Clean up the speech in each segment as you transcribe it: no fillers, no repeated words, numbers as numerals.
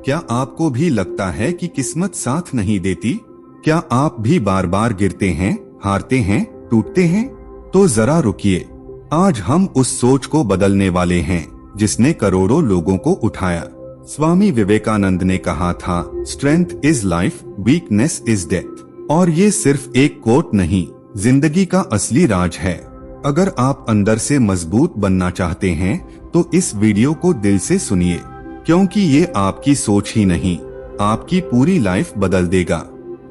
क्या आपको भी लगता है कि किस्मत साथ नहीं देती? क्या आप भी बार बार गिरते हैं, हारते हैं, टूटते हैं? तो जरा रुकिए। आज हम उस सोच को बदलने वाले हैं जिसने करोड़ों लोगों को उठाया। स्वामी विवेकानंद ने कहा था, strength is life, weakness is death. और ये सिर्फ एक कोट नहीं, जिंदगी का असली राज है। अगर आप अंदर से मजबूत बनना चाहते हैं तो इस वीडियो को दिल से सुनिए, क्योंकि ये आपकी सोच ही नहीं, आपकी पूरी लाइफ बदल देगा।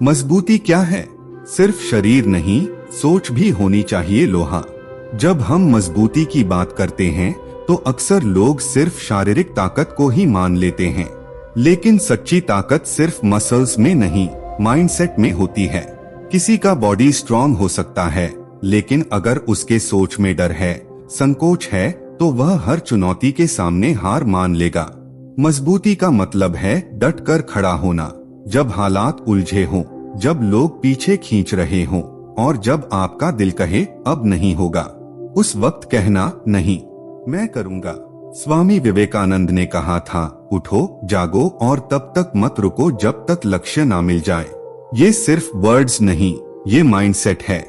मजबूती क्या है? सिर्फ शरीर नहीं, सोच भी होनी चाहिए लोहा। जब हम मजबूती की बात करते हैं तो अक्सर लोग सिर्फ शारीरिक ताकत को ही मान लेते हैं, लेकिन सच्ची ताकत सिर्फ मसल्स में नहीं, माइंडसेट में होती है। किसी का बॉडी स्ट्रांग हो सकता है, लेकिन अगर उसके सोच में डर है, संकोच है, तो वह हर चुनौती के सामने हार मान लेगा। मजबूती का मतलब है डट कर खड़ा होना, जब हालात उलझे हों, जब लोग पीछे खींच रहे हों, और जब आपका दिल कहे अब नहीं होगा, उस वक्त कहना नहीं, मैं करूँगा। स्वामी विवेकानंद ने कहा था, उठो, जागो और तब तक मत रुको जब तक लक्ष्य ना मिल जाए। ये सिर्फ वर्ड्स नहीं, ये माइंडसेट है।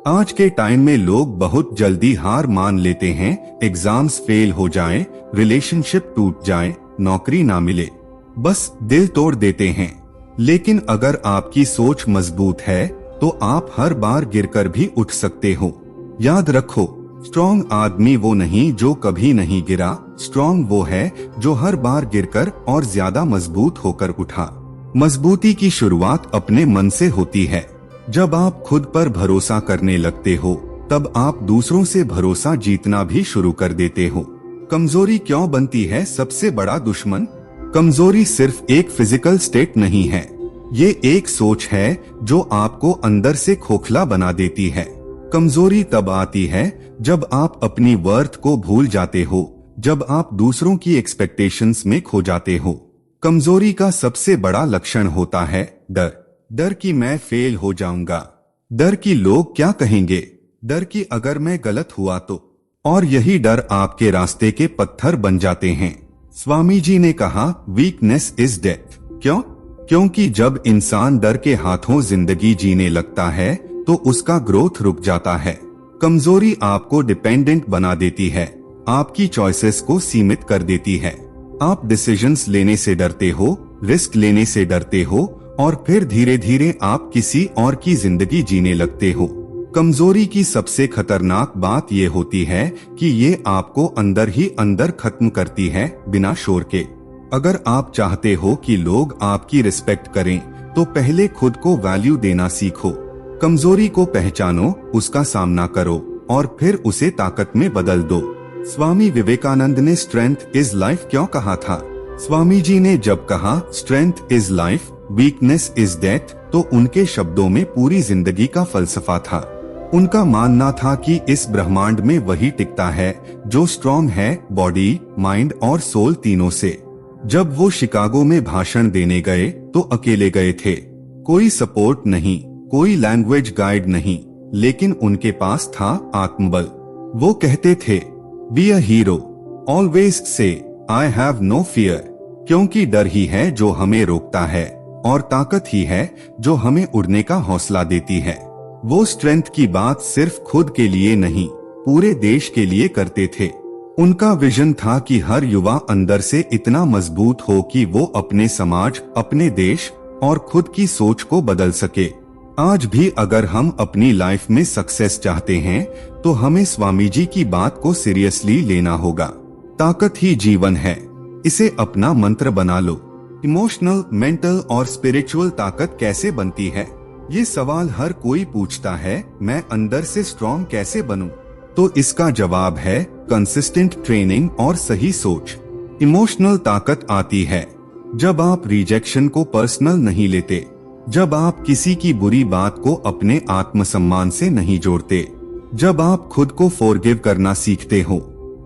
आज के टाइम में लोग बहुत जल्दी हार मान लेते हैं, एग्जाम्स फेल हो जाएं, रिलेशनशिप टूट जाए, नौकरी ना मिले, बस दिल तोड़ देते हैं। लेकिन अगर आपकी सोच मजबूत है तो आप हर बार गिरकर भी उठ सकते हो। याद रखो, स्ट्रॉन्ग आदमी वो नहीं जो कभी नहीं गिरा, स्ट्रॉन्ग वो है जो हर बार गिरकर और ज्यादा मजबूत होकर उठा। मजबूती की शुरुआत अपने मन से होती है। जब आप खुद पर भरोसा करने लगते हो, तब आप दूसरों से भरोसा जीतना भी शुरू कर देते हो। कमजोरी क्यों बनती है सबसे बड़ा दुश्मन? कमजोरी सिर्फ एक फिजिकल स्टेट नहीं है, ये एक सोच है जो आपको अंदर से खोखला बना देती है। कमजोरी तब आती है जब आप अपनी वर्थ को भूल जाते हो, जब आप दूसरों की एक्सपेक्टेशंस में खो जाते हो। कमजोरी का सबसे बड़ा लक्षण होता है डर। डर कि मैं फेल हो जाऊंगा, डर कि लोग क्या कहेंगे, डर कि अगर मैं गलत हुआ तो। और यही डर आपके रास्ते के पत्थर बन जाते हैं। स्वामी जी ने कहा, वीकनेस इज डेथ। क्यों? क्योंकि जब इंसान डर के हाथों जिंदगी जीने लगता है तो उसका ग्रोथ रुक जाता है। कमजोरी आपको डिपेंडेंट बना देती है, आपकी चॉइसेस को सीमित कर देती है। आप डिसीजंस लेने से डरते हो, रिस्क लेने से डरते हो, और फिर धीरे धीरे आप किसी और की जिंदगी जीने लगते हो। कमजोरी की सबसे खतरनाक बात ये होती है कि ये आपको अंदर ही अंदर खत्म करती है, बिना शोर के। अगर आप चाहते हो कि लोग आपकी रिस्पेक्ट करें, तो पहले खुद को वैल्यू देना सीखो। कमजोरी को पहचानो, उसका सामना करो, और फिर उसे ताकत में बदल दो। स्वामी विवेकानंद ने स्ट्रेंथ इज लाइफ क्यों कहा था? स्वामी जी ने जब कहा strength is life, weakness is death, तो उनके शब्दों में पूरी जिंदगी का फलसफा था। उनका मानना था कि इस ब्रह्मांड में वही टिकता है जो स्ट्रॉन्ग है, बॉडी, माइंड और सोल तीनों से। जब वो शिकागो में भाषण देने गए तो अकेले गए थे, कोई सपोर्ट नहीं, कोई लैंग्वेज गाइड नहीं, लेकिन उनके पास था आत्मबल। वो कहते थे, be a hero, always say I have no fear, क्योंकि डर ही है जो हमें रोकता है और ताकत ही है जो हमें उड़ने का हौसला देती है। वो स्ट्रेंथ की बात सिर्फ खुद के लिए नहीं, पूरे देश के लिए करते थे। उनका विजन था कि हर युवा अंदर से इतना मजबूत हो कि वो अपने समाज, अपने देश और खुद की सोच को बदल सके। आज भी अगर हम अपनी लाइफ में सक्सेस चाहते हैं तो हमें स्वामी जी की बात को सीरियसली लेना होगा। ताकत ही जीवन है, इसे अपना मंत्र बना लो। इमोशनल, मेंटल और स्पिरिचुअल ताकत कैसे बनती है? ये सवाल हर कोई पूछता है, मैं अंदर से स्ट्रॉन्ग कैसे बनूं? तो इसका जवाब है कंसिस्टेंट ट्रेनिंग और सही सोच। इमोशनल ताकत आती है जब आप रिजेक्शन को पर्सनल नहीं लेते, जब आप किसी की बुरी बात को अपने आत्मसम्मान से नहीं जोड़ते, जब आप खुद को फॉरगिव करना सीखते हो।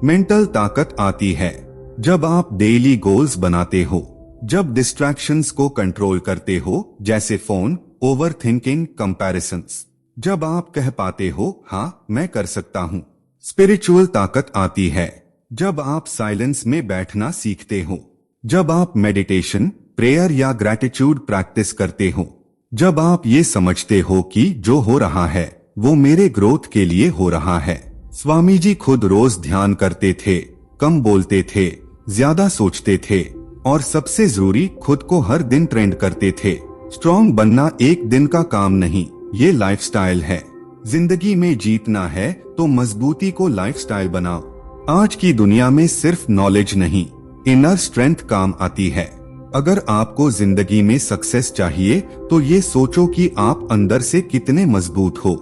मेंटल ताकत आती है जब आप डेली गोल्स बनाते हो, जब डिस्ट्रैक्शंस को कंट्रोल करते हो, जैसे फोन, ओवर थिंकिंग, कंपैरिजंस। जब आप कह पाते हो, हाँ मैं कर सकता हूँ। स्पिरिचुअल ताकत आती है जब आप साइलेंस में बैठना सीखते हो, जब आप मेडिटेशन, प्रेयर या ग्रैटिट्यूड प्रैक्टिस करते हो। जब आप ये समझते हो कि जो हो रहा है वो मेरे ग्रोथ के लिए हो रहा है। स्वामी जी खुद रोज ध्यान करते थे, कम बोलते थे, ज्यादा सोचते थे और सबसे जरूरी खुद को हर दिन ट्रेंड करते थे। स्ट्रॉन्ग बनना एक दिन का काम नहीं, ये लाइफस्टाइल है। जिंदगी में जीतना है तो मजबूती को लाइफस्टाइल बनाओ। आज की दुनिया में सिर्फ नॉलेज नहीं, इनर स्ट्रेंथ काम आती है। अगर आपको जिंदगी में सक्सेस चाहिए तो ये सोचो कि आप अंदर से कितने मजबूत हो।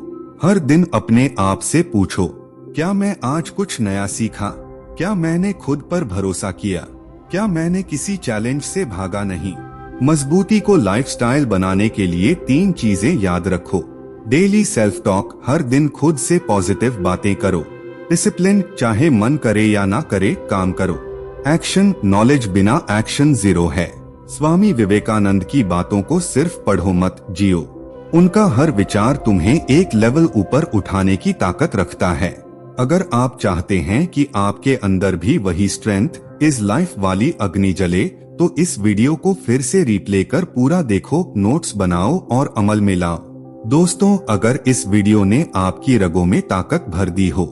हर दिन अपने आप से पूछो, क्या मैं आज कुछ नया सीखा? क्या मैंने खुद पर भरोसा किया? क्या मैंने किसी चैलेंज से भागा नहीं? मजबूती को लाइफस्टाइल बनाने के लिए 3 चीजें याद रखो। डेली सेल्फ टॉक, हर दिन खुद से पॉजिटिव बातें करो। डिसिप्लिन, चाहे मन करे या ना करे काम करो। एक्शन, नॉलेज बिना एक्शन जीरो है। स्वामी विवेकानंद की बातों को सिर्फ पढ़ो मत, जियो। उनका हर विचार तुम्हें एक लेवल ऊपर उठाने की ताकत रखता है। अगर आप चाहते हैं कि आपके अंदर भी वही स्ट्रेंथ इज लाइफ वाली अग्नि जले तो इस वीडियो को फिर से रिप्ले कर पूरा देखो, नोट्स बनाओ और अमल में लाओ। दोस्तों, अगर इस वीडियो ने आपकी रगों में ताकत भर दी हो,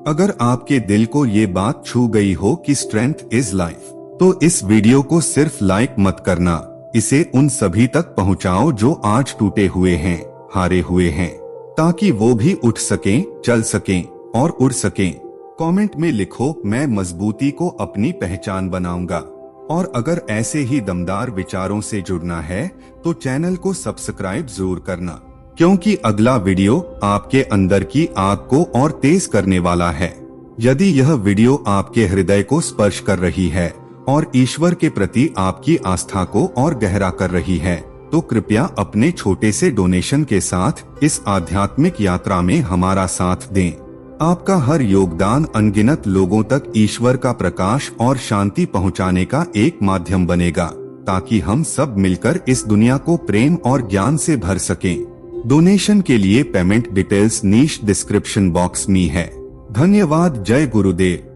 अगर आपके दिल को ये बात छू गई हो कि स्ट्रेंथ इज लाइफ, तो इस वीडियो को सिर्फ लाइक मत करना, इसे उन सभी तक पहुंचाओ जो आज टूटे हुए हैं, हारे हुए हैं, ताकि वो भी उठ सकें, चल सकें और उड़ सकें। कमेंट में लिखो, मैं मजबूती को अपनी पहचान बनाऊंगा। और अगर ऐसे ही दमदार विचारों से जुड़ना है तो चैनल को सब्सक्राइब जरूर करना, क्योंकि अगला वीडियो आपके अंदर की आग को और तेज करने वाला है। यदि यह वीडियो आपके हृदय को स्पर्श कर रही है और ईश्वर के प्रति आपकी आस्था को और गहरा कर रही है, तो कृपया अपने छोटे से डोनेशन के साथ इस आध्यात्मिक यात्रा में हमारा साथ दें। आपका हर योगदान अनगिनत लोगों तक ईश्वर का प्रकाश और शांति पहुंचाने का एक माध्यम बनेगा, ताकि हम सब मिलकर इस दुनिया को प्रेम और ज्ञान से भर सकें। डोनेशन के लिए पेमेंट डिटेल्स नीचे डिस्क्रिप्शन बॉक्स में है। धन्यवाद। जय गुरुदेव।